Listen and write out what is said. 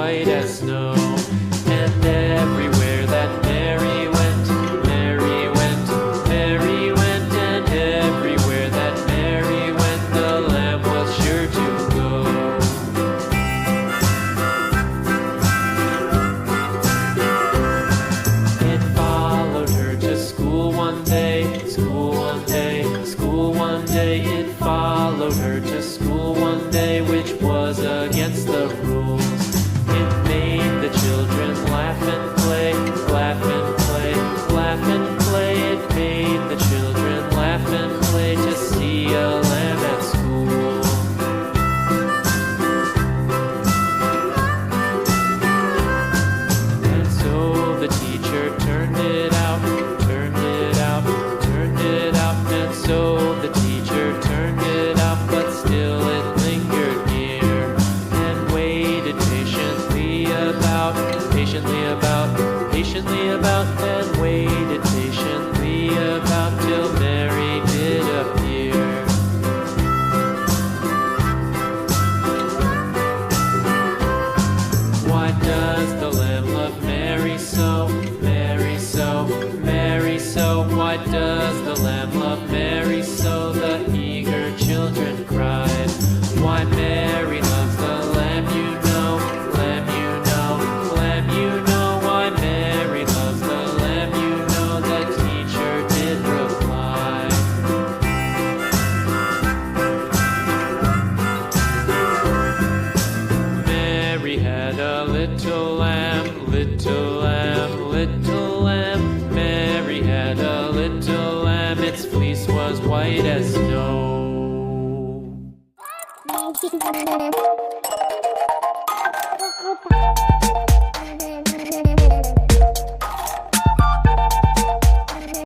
white as snow. And everywhere that Mary went, Mary went, Mary went, and everywhere that Mary went, the lamb was sure to go. It followed her to school one day, school one day, school one day. It followed her to school one day, which was against the rules. It made the children laugh and play, laugh and play, laugh and play. It made the children laugh and play to see a lamb at school. And so the teacher turned it out, turned it out, turned it out. And so the teacher turned it out, but still it lingered near and waited patiently about, and waited patiently about till Mary did appear. Why does the lamb love Mary so, Mary so, Mary so? Why does the lamb love Mary so? The eager children cried. Why Mary loves the lamb, you know, lamb, you know, lamb, you know. Why Mary loves the lamb, you know, the teacher did reply. Mary had a little lamb, little lamb, little lamb. Mary had a little lamb, its fleece was white as snow. Thank you.